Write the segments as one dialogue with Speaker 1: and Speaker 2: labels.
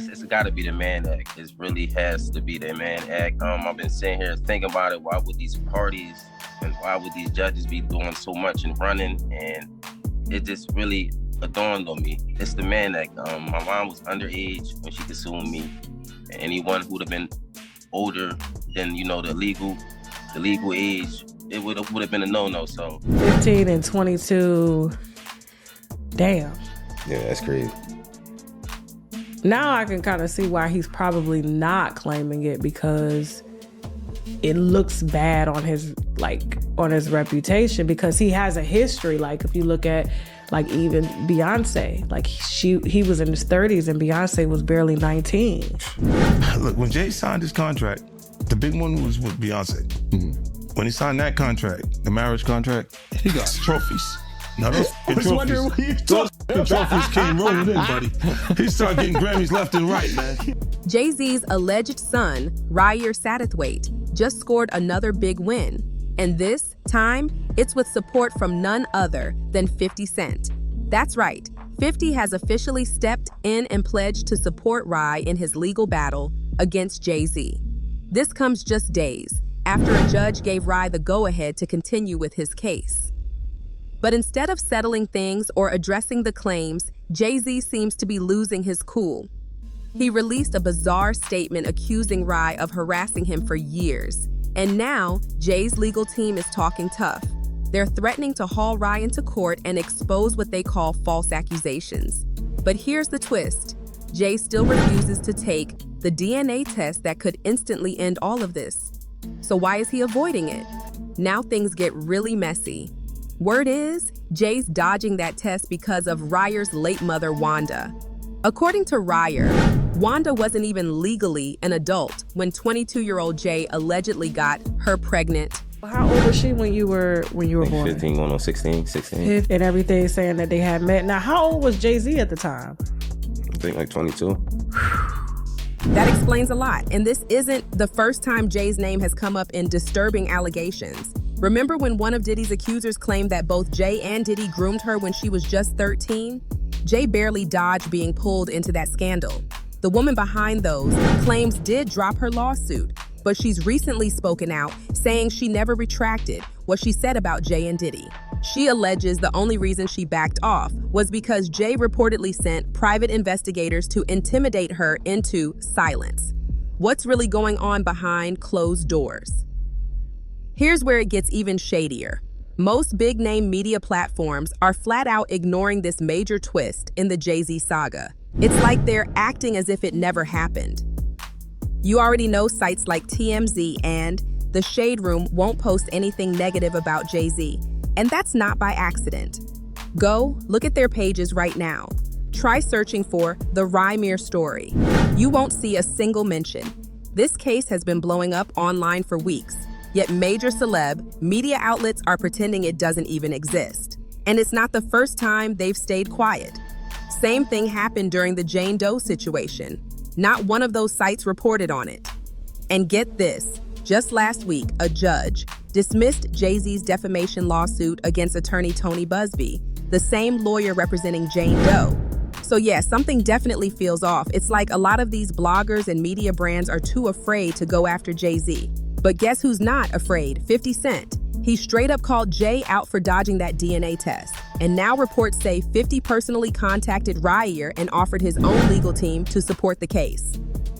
Speaker 1: it's got to be the Mann Act. It really has to be the Mann Act. I've been sitting here thinking about it. Why would these parties and why would these judges be doing so much and running? And it just really dawned on me. It's the Mann Act. My mom was underage when she consumed me. And anyone who would have been older than, the legal age, it would have been a no-no. So
Speaker 2: 15 and 22. Damn.
Speaker 3: Yeah, that's crazy.
Speaker 2: Now I can kind of see why he's probably not claiming it, because it looks bad on his reputation, because he has a history. Like if you look at even Beyonce, he was in his 30s and Beyonce was barely 19.
Speaker 4: Look, when Jay signed his contract, the big one was with Beyonce. Mm-hmm. When he signed that contract, the marriage contract, he got trophies. Now those trophies came rolling in, buddy. He started getting Grammys left and right, man.
Speaker 5: Jay-Z's alleged son, Rymir Satterthwaite, just scored another big win. And this time, it's with support from none other than 50 Cent. That's right, 50 has officially stepped in and pledged to support Rye in his legal battle against Jay-Z. This comes just days after a judge gave Rye the go-ahead to continue with his case. But instead of settling things or addressing the claims, Jay-Z seems to be losing his cool. He released a bizarre statement accusing Rye of harassing him for years. And now, Jay's legal team is talking tough. They're threatening to haul Rye into court and expose what they call false accusations. But here's the twist. Jay still refuses to take the DNA test that could instantly end all of this. So why is he avoiding it? Now things get really messy. Word is, Jay's dodging that test because of Ryer's late mother, Wanda. According to Ryer, Wanda wasn't even legally an adult when 22-year-old Jay allegedly got her pregnant.
Speaker 2: How old was she when you were born?
Speaker 3: 15 going on 16.
Speaker 2: And everything saying that they had met. Now, how old was Jay-Z at the time?
Speaker 3: I think 22.
Speaker 5: That explains a lot. And this isn't the first time Jay's name has come up in disturbing allegations. Remember when one of Diddy's accusers claimed that both Jay and Diddy groomed her when she was just 13? Jay barely dodged being pulled into that scandal. The woman behind those claims did drop her lawsuit, but she's recently spoken out saying she never retracted what she said about Jay and Diddy. She alleges the only reason she backed off was because Jay reportedly sent private investigators to intimidate her into silence. What's really going on behind closed doors? Here's where it gets even shadier. Most big-name media platforms are flat out ignoring this major twist in the Jay-Z saga. It's like they're acting as if it never happened. You already know sites like TMZ and The Shade Room won't post anything negative about Jay-Z, and that's not by accident. Go look at their pages right now. Try searching for the Rymir story. You won't see a single mention. This case has been blowing up online for weeks. Yet major celeb media outlets are pretending it doesn't even exist. And it's not the first time they've stayed quiet. Same thing happened during the Jane Doe situation. Not one of those sites reported on it. And get this, just last week, a judge dismissed Jay-Z's defamation lawsuit against attorney Tony Busby, the same lawyer representing Jane Doe. So yeah, something definitely feels off. It's like a lot of these bloggers and media brands are too afraid to go after Jay-Z. But guess who's not afraid? 50 Cent. He straight up called Jay out for dodging that DNA test. And now reports say 50 personally contacted Ryer and offered his own legal team to support the case.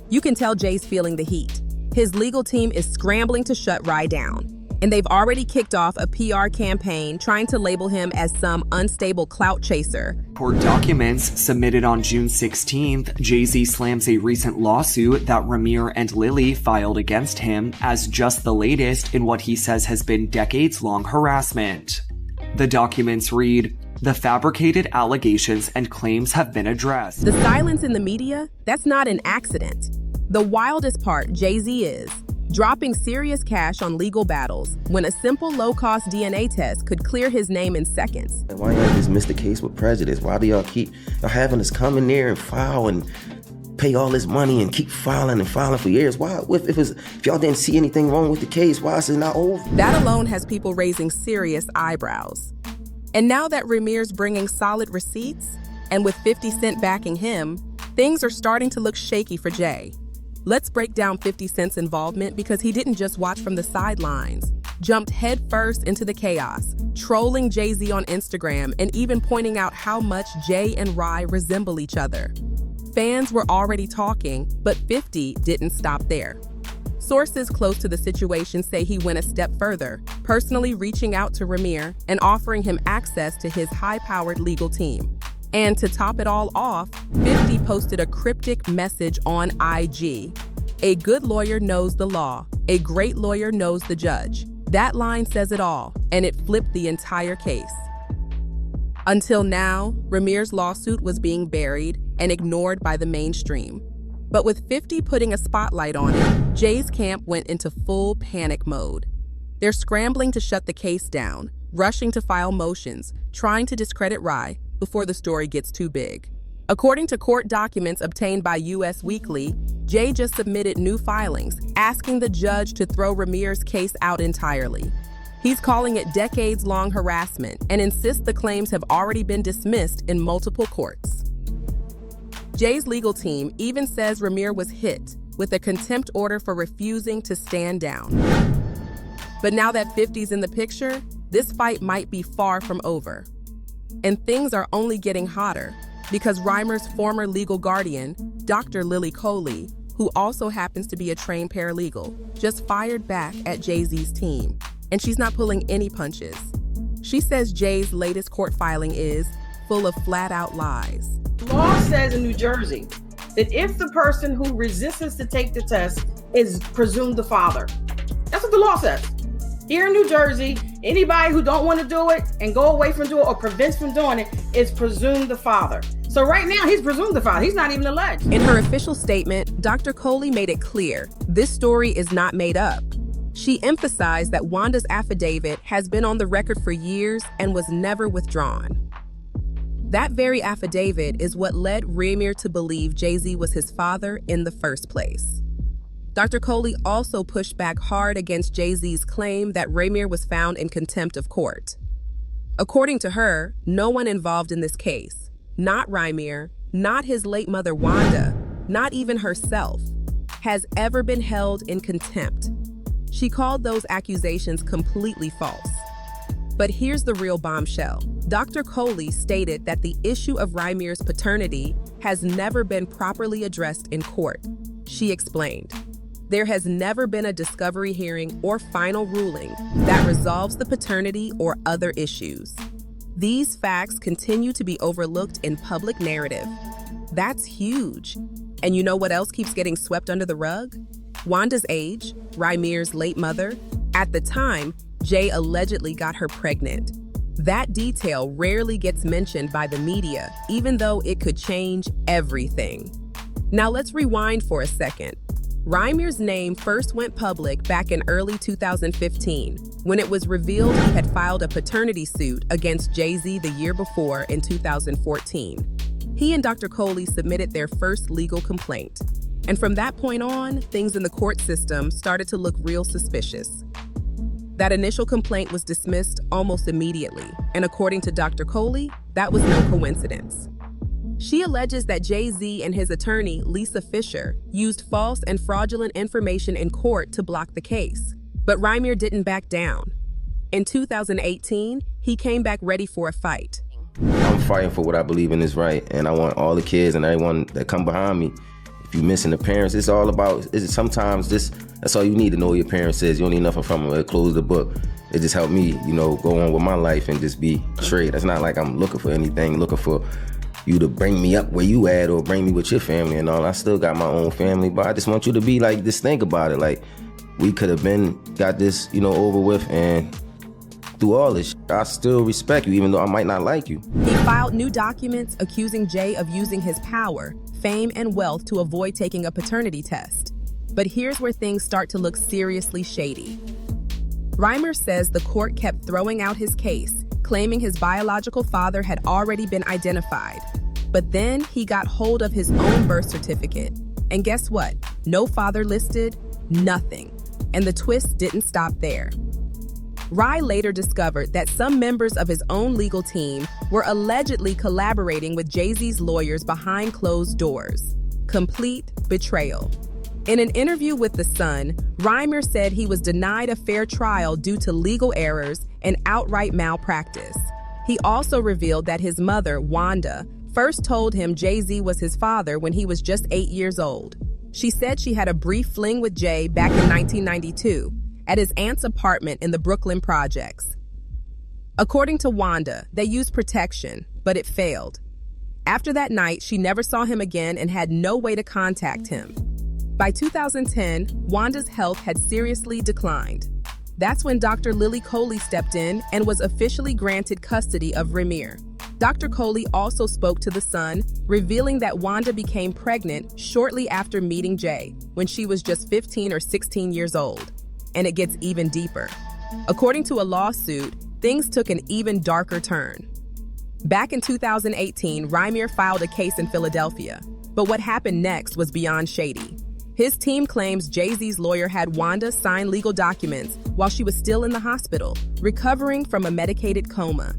Speaker 5: You can tell Jay's feeling the heat. His legal team is scrambling to shut Rye down. And they've already kicked off a PR campaign trying to label him as some unstable clout chaser.
Speaker 6: Court documents submitted on June 16th, Jay-Z slams a recent lawsuit that Rymir and Lily filed against him as just the latest in what he says has been decades-long harassment. The documents read, "The fabricated allegations and claims have been addressed."
Speaker 5: The silence in the media? That's not an accident. The wildest part, Jay-Z is dropping serious cash on legal battles when a simple low-cost DNA test could clear his name in seconds.
Speaker 3: Why y'all dismiss the case with prejudice? Why do y'all keep having us come in there and file and pay all this money and keep filing for years? Why, if y'all didn't see anything wrong with the case, why is it not over?
Speaker 5: That alone has people raising serious eyebrows. And now that Rymir's bringing solid receipts, and with 50 Cent backing him, Things are starting to look shaky for Jay. Let's break down 50 Cent's involvement because he didn't just watch from the sidelines, jumped headfirst into the chaos, trolling Jay-Z on Instagram and even pointing out how much Jay and Rye resemble each other. Fans were already talking, but 50 didn't stop there. Sources close to the situation say he went a step further, personally reaching out to Rymir and offering him access to his high-powered legal team. And to top it all off, 50 posted a cryptic message on IG. "A good lawyer knows the law. A great lawyer knows the judge." That line says it all, and it flipped the entire case. Until now, Rymir's lawsuit was being buried and ignored by the mainstream. But with 50 putting a spotlight on it, Jay's camp went into full panic mode. They're scrambling to shut the case down, rushing to file motions, trying to discredit Rye before the story gets too big. According to court documents obtained by US Weekly, Jay just submitted new filings, asking the judge to throw Rymir's case out entirely. He's calling it decades-long harassment and insists the claims have already been dismissed in multiple courts. Jay's legal team even says Rymir was hit with a contempt order for refusing to stand down. But now that 50's in the picture, this fight might be far from over. And things are only getting hotter because Rymir's former legal guardian, Dr. Lily Coley, who also happens to be a trained paralegal, just fired back at Jay-Z's team. And she's not pulling any punches. She says Jay's latest court filing is full of flat-out lies.
Speaker 7: Law says in New Jersey that if the person who resists to take the test is presumed the father. That's what the law says. Here in New Jersey, anybody who don't want to do it and go away from doing it or prevents from doing it is presumed the father. So right now, he's presumed the father. He's not even alleged.
Speaker 5: In her official statement, Dr. Coley made it clear this story is not made up. She emphasized that Wanda's affidavit has been on the record for years and was never withdrawn. That very affidavit is what led Rymir to believe Jay-Z was his father in the first place. Dr. Coley also pushed back hard against Jay-Z's claim that Rymir was found in contempt of court. According to her, no one involved in this case, not Rymir, not his late mother Wanda, not even herself, has ever been held in contempt. She called those accusations completely false. But here's the real bombshell. Dr. Coley stated that the issue of Rymir's paternity has never been properly addressed in court. She explained, "There has never been a discovery hearing or final ruling that resolves the paternity or other issues. These facts continue to be overlooked in public narrative." That's huge. And you know what else keeps getting swept under the rug? Wanda's age, Rymir's late mother. At the time, Jay allegedly got her pregnant. That detail rarely gets mentioned by the media, even though it could change everything. Now let's rewind for a second. Rymir's name first went public back in early 2015, when it was revealed he had filed a paternity suit against Jay-Z the year before in 2014. He and Dr. Coley submitted their first legal complaint. And from that point on, things in the court system started to look real suspicious. That initial complaint was dismissed almost immediately, and according to Dr. Coley, that was no coincidence. She alleges that Jay-Z and his attorney, Lisa Fisher, used false and fraudulent information in court to block the case. But Rymir didn't back down. In 2018, he came back ready for a fight.
Speaker 3: I'm fighting for what I believe in is right, and I want all the kids and everyone that come behind me. If you're missing the parents, it's all about, sometimes that's all you need to know your parents is. You don't need nothing from them. It close the book. It just helped me, go on with my life and just be straight. It's not like I'm looking for anything, looking for you to bring me up where you at or bring me with your family and all. I still got my own family, but I just want you to be like, just think about it. Like, we could have got this, over with, and through all this, I still respect you, even though I might not like you.
Speaker 5: He filed new documents accusing Jay of using his power, fame, and wealth to avoid taking a paternity test. But here's where things start to look seriously shady. Rymir says the court kept throwing out his case, claiming his biological father had already been identified. But then he got hold of his own birth certificate. And guess what? No father listed, nothing. And the twist didn't stop there. Rye later discovered that some members of his own legal team were allegedly collaborating with Jay-Z's lawyers behind closed doors. Complete betrayal. In an interview with The Sun, Rymir said he was denied a fair trial due to legal errors and outright malpractice. He also revealed that his mother, Wanda, first told him Jay-Z was his father when he was just 8 years old. She said she had a brief fling with Jay back in 1992 at his aunt's apartment in the Brooklyn projects. According to Wanda, they used protection, but it failed. After that night, she never saw him again and had no way to contact him. By 2010, Wanda's health had seriously declined. That's when Dr. Lily Coley stepped in and was officially granted custody of Rymir. Dr. Coley also spoke to The Sun, revealing that Wanda became pregnant shortly after meeting Jay, when she was just 15 or 16 years old. And it gets even deeper. According to a lawsuit, things took an even darker turn. Back in 2018, Rymir filed a case in Philadelphia, but what happened next was beyond shady. His team claims Jay-Z's lawyer had Wanda sign legal documents while she was still in the hospital, recovering from a medicated coma.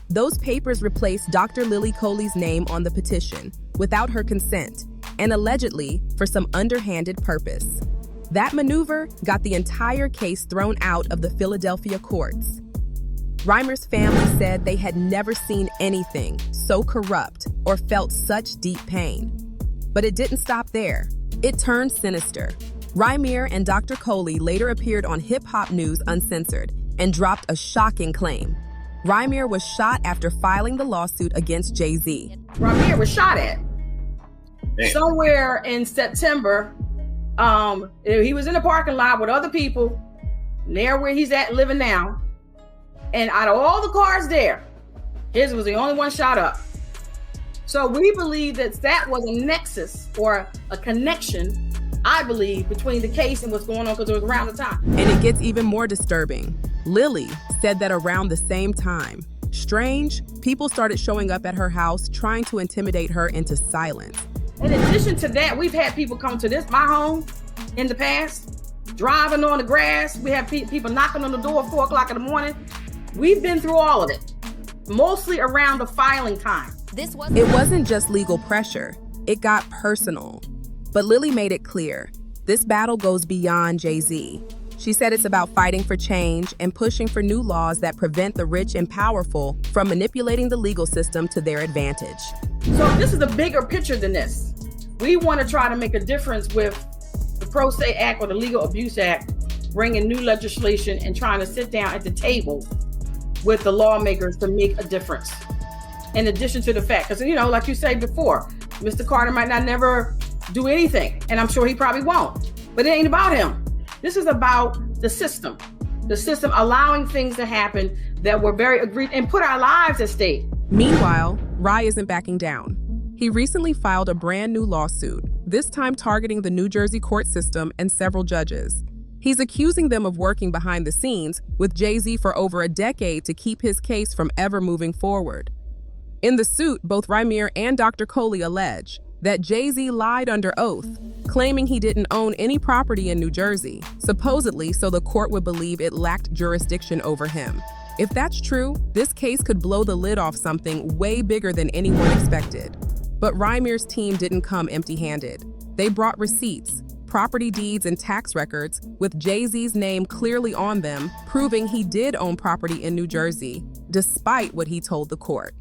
Speaker 5: Those papers replaced Dr. Lily Coley's name on the petition, without her consent, and allegedly for some underhanded purpose. That maneuver got the entire case thrown out of the Philadelphia courts. Rymir's family said they had never seen anything so corrupt or felt such deep pain. But it didn't stop there. It turned sinister. Rymir and Dr. Coley later appeared on Hip Hop News Uncensored and dropped a shocking claim. Rymir was shot after filing the lawsuit against Jay-Z.
Speaker 7: Rymir was shot at.
Speaker 1: Damn.
Speaker 7: Somewhere in September. He was in the parking lot with other people, near where he's at living now. And out of all the cars there, his was the only one shot up. So we believe that was a nexus or a connection, I believe, between the case and what's going on, because it was around the time.
Speaker 5: And it gets even more disturbing. Lily said that around the same time, strange, people started showing up at her house trying to intimidate her into silence.
Speaker 7: In addition to that, we've had people come to my home in the past, driving on the grass. We have people knocking on the door at 4 o'clock in the morning. We've been through all of it, mostly around the filing time.
Speaker 5: It wasn't just legal pressure, it got personal. But Lily made it clear, this battle goes beyond Jay-Z. She said it's about fighting for change and pushing for new laws that prevent the rich and powerful from manipulating the legal system to their advantage.
Speaker 7: So this is a bigger picture than this. We want to try to make a difference with the Pro Se Act or the Legal Abuse Act, bringing new legislation and trying to sit down at the table with the lawmakers to make a difference. In addition to the fact, because, like you said before, Mr. Carter might not never do anything, and I'm sure he probably won't, but it ain't about him. This is about the system allowing things to happen that were very agreed and put our lives at stake.
Speaker 5: Meanwhile, Rye isn't backing down. He recently filed a brand new lawsuit, this time targeting the New Jersey court system and several judges. He's accusing them of working behind the scenes with Jay-Z for over a decade to keep his case from ever moving forward. In the suit, both Rymir and Dr. Coley allege that Jay-Z lied under oath, claiming he didn't own any property in New Jersey, supposedly so the court would believe it lacked jurisdiction over him. If that's true, this case could blow the lid off something way bigger than anyone expected. But Rymir's team didn't come empty-handed. They brought receipts, property deeds, and tax records with Jay-Z's name clearly on them, proving he did own property in New Jersey, despite what he told the court.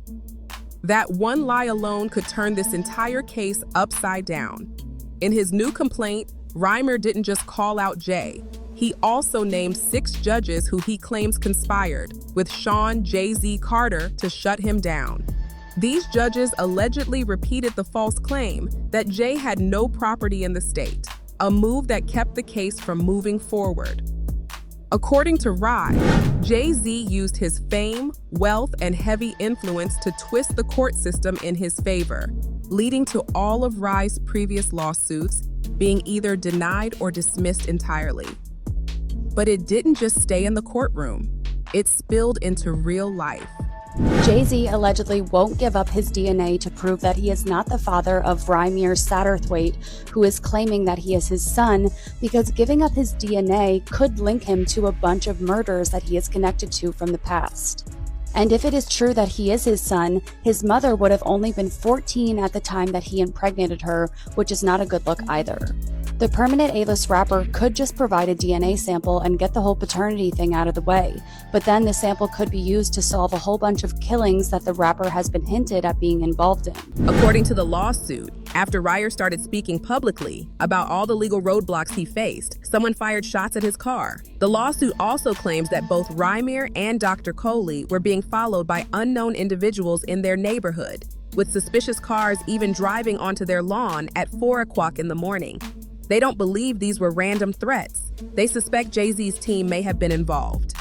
Speaker 5: That one lie alone could turn this entire case upside down. In his new complaint, Rymir didn't just call out Jay. He also named 6 judges who he claims conspired with Sean Jay-Z Carter to shut him down. These judges allegedly repeated the false claim that Jay had no property in the state, a move that kept the case from moving forward. According to Rye, Jay-Z used his fame, wealth, and heavy influence to twist the court system in his favor, leading to all of Rye's previous lawsuits being either denied or dismissed entirely. But it didn't just stay in the courtroom. It spilled into real life.
Speaker 8: Jay-Z allegedly won't give up his DNA to prove that he is not the father of Rymir Satterthwaite, who is claiming that he is his son, because giving up his DNA could link him to a bunch of murders that he is connected to from the past. And if it is true that he is his son, his mother would have only been 14 at the time that he impregnated her, which is not a good look either. The permanent A-list rapper could just provide a DNA sample and get the whole paternity thing out of the way, but then the sample could be used to solve a whole bunch of killings that the rapper has been hinted at being involved in.
Speaker 5: According to the lawsuit, after Rymir started speaking publicly about all the legal roadblocks he faced, someone fired shots at his car. The lawsuit also claims that both Rymir and Dr. Coley were being followed by unknown individuals in their neighborhood, with suspicious cars even driving onto their lawn at 4 o'clock in the morning. They don't believe these were random threats. They suspect Jay-Z's team may have been involved.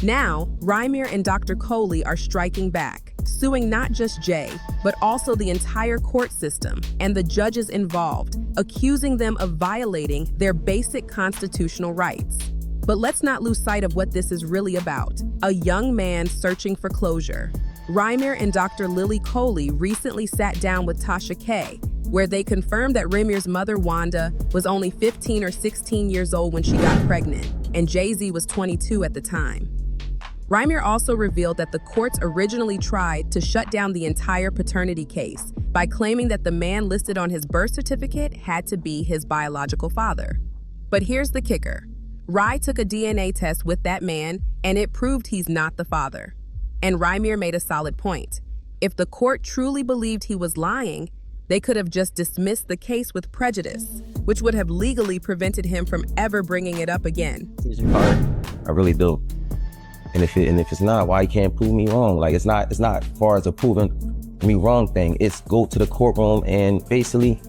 Speaker 5: Now, Rymir and Dr. Coley are striking back, suing not just Jay, but also the entire court system and the judges involved, accusing them of violating their basic constitutional rights. But let's not lose sight of what this is really about: a young man searching for closure. Rymir and Dr. Lily Coley recently sat down with Tasha K, where they confirmed that Rymir's mother, Wanda, was only 15 or 16 years old when she got pregnant, and Jay-Z was 22 at the time. Rymir also revealed that the courts originally tried to shut down the entire paternity case by claiming that the man listed on his birth certificate had to be his biological father. But here's the kicker. Ry took a DNA test with that man, and it proved he's not the father. And Rymir made a solid point. If the court truly believed he was lying, they could have just dismissed the case with prejudice, which would have legally prevented him from ever bringing it up again.
Speaker 3: I really do. And if it's not, why you can't prove me wrong? Like, it's not far as a proving me wrong thing. It's go to the courtroom and basically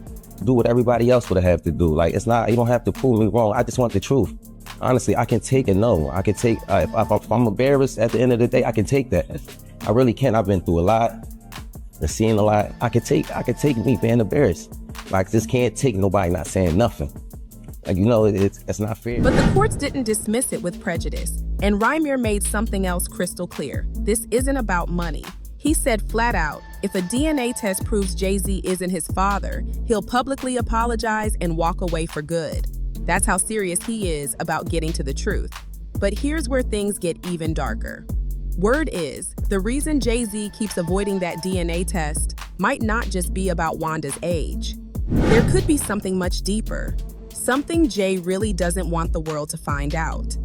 Speaker 3: do what everybody else would have to do. Like, it's not, you don't have to prove me wrong. I just want the truth. Honestly, I can take a no. I can take, if I'm embarrassed at the end of the day, I can take that. I really can. I've been through a lot. I've seen a lot. I could take me being embarrassed. Like, just can't take nobody not saying nothing. Like, you know, it's not fair.
Speaker 5: But the courts didn't dismiss it with prejudice. And Rymir made something else crystal clear. This isn't about money. He said flat out, if a DNA test proves Jay-Z isn't his father, he'll publicly apologize and walk away for good. That's how serious he is about getting to the truth. But here's where things get even darker. Word is, the reason Jay-Z keeps avoiding that DNA test might not just be about Wanda's age. There could be something much deeper, something Jay really doesn't want the world to find out.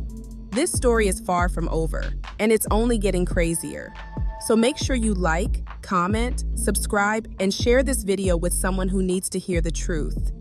Speaker 5: This story is far from over, and it's only getting crazier. So make sure you like, comment, subscribe, and share this video with someone who needs to hear the truth.